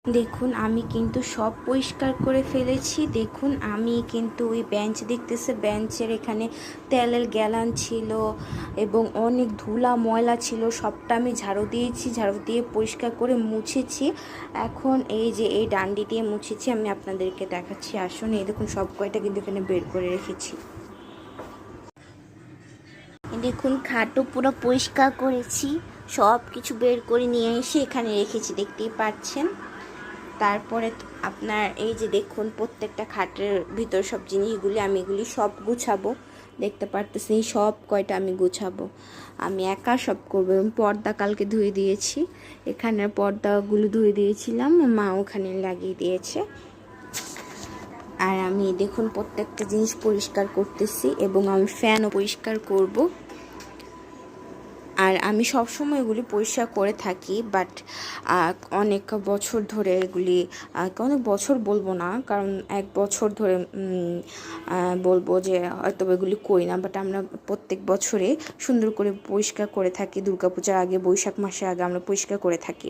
দেখুন আমি কিন্তু সব পরিষ্কার করে ফেলেছি। দেখুন আমি কিন্তু ওই বেঞ্চ দেখতেছে, বেঞ্চের এখানে তেলের গ্যালান ছিল এবং অনেক ধুলা ময়লা ছিল, সবটা আমি ঝাড়ু দিয়েছি, ঝাড়ু দিয়ে পরিষ্কার করে মুছেছি। এখন এই যে এই ডান্ডি দিয়ে মুছেছি, আমি আপনাদেরকে দেখাচ্ছি, আসুন। এই দেখুন সব কয়টা কিন্তু এখানে বের করে রেখেছি। দেখুন খাটও পুরো পরিষ্কার করেছি, সব কিছু বের করে নিয়ে এসে এখানে রেখেছি, দেখতেই পাচ্ছেন। তারপরে আপনার এই যে দেখুন প্রত্যেকটা খাটের ভিতর সব জিনিসগুলি আমি এগুলি সব গুছাবো, দেখতে পারতেছি সব কয়টা আমি গুছাবো, আমি একা সব করবো। এবং পর্দা কালকে ধুয়ে দিয়েছি, এখানের পর্দাগুলো ধুয়ে দিয়েছিলাম, মা ওখানে লাগিয়ে দিয়েছে। আর আমি দেখুন প্রত্যেকটা জিনিস পরিষ্কার করতেছি এবং আমি ফ্যানও পরিষ্কার করব। আর আমি সবসময় এগুলি পরিষ্কার করে থাকি, বাট অনেক বছর ধরে এগুলি, অনেক বছর বলবো না, কারণ 1 বছর ধরে বলবো যে হয়তো এগুলি করি না, বাট আমরা প্রত্যেক বছরে সুন্দর করে পরিষ্কার করে থাকি। দুর্গাপূজার আগে, বৈশাখ মাসের আগে আমরা পরিষ্কার করে থাকি।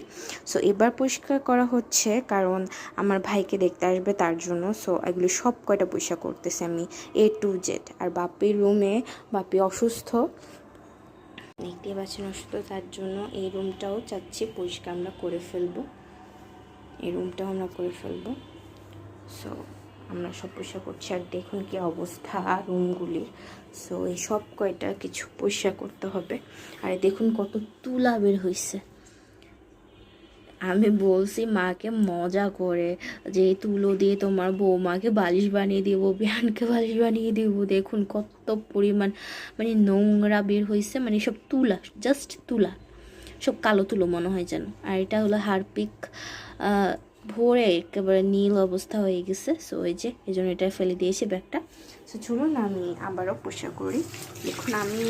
সো এবার পরিষ্কার করা হচ্ছে কারণ আমার ভাইকে দেখতে আসবে, তার জন্য। সো এগুলি সব কয়টা পরিষ্কার করতেছি আমি A to Z। আর বাপির রুমে, বাপি অসুস্থ, দেখতে পাচ্ছেন অসুস্থ, তার জন্য এই রুমটাও চাচ্ছি পরিষ্কার আমরা করে ফেলবো, এই রুমটাও আমরা করে ফেলবো। সো আমরা সব পরিষ্কার করছি। আর দেখুন কি অবস্থা রুমগুলির। সো এই সব কয়টা কিছু পরিষ্কার করতে হবে। আর দেখুন কত তুলা বের হয়েছে। আমি বলছি মাকে মজা করে যে তুলো দিয়ে তোমার বৌমাকে বালিশ বানিয়ে দেবো, বিহানকে বালিশ বানিয়ে দেবো। দেখুন কত পরিমাণ মানে নোংরা বের হয়েছে, মানে সব তুলা, জাস্ট তুলা, সব কালো তুলো মনে হয় যেন। আর এটা হলো হারপিক, ভরে একেবারে নীল অবস্থা হয়ে গেছে। সো এই যে এই জন্য এটা ফেলে দিয়েছি ব্যাগটা। সো চলুন আমি আবারও পরিষ্কার করি। দেখুন আমি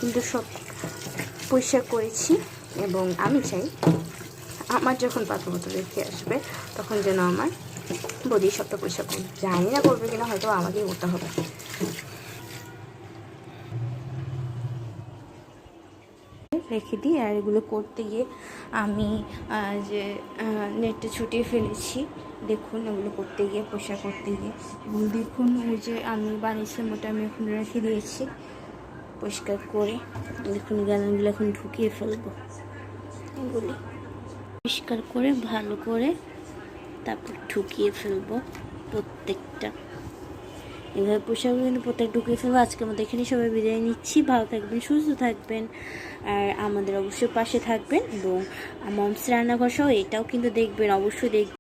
কিন্তু সব পরিষ্কার করেছি এবং আমি চাই আমার যখন পাত্র রেখে আসবে তখন যেন আমার বডি সবটা পরিষ্কার করবে। জানি না করবে কিনা, হয়তো আমাকেই করতে হবে। রেখে দিই। আর এগুলো করতে গিয়ে আমি যে নেটটা ছুটিয়ে ফেলেছি, দেখুন এগুলো করতে গিয়ে, পরিষ্কার করতে গিয়ে। এবং দেখুন ওই যে আমি বানিয়েছিলাম ওটা আমি এখন রেখে দিয়েছি পরিষ্কার করে। দেখুন গ্যালানগুলো এখন ঢুকিয়ে ফেলবো, এগুলি পরিষ্কার করে ভালো করে তারপর ঢুকিয়ে ফেলবো প্রত্যেকটা। এভাবে পরিষ্কার করে কিন্তু প্রত্যেক ঢুকিয়ে ফেলবো। আজকের মধ্যে এখানে সবাই বিদায় নিচ্ছি। ভালো থাকবেন, সুস্থ থাকবেন, আর আমাদের অবশ্যই পাশে থাকবেন। এবং মমস রান্নাঘর সহ এটাও কিন্তু দেখবেন, অবশ্যই দেখবেন।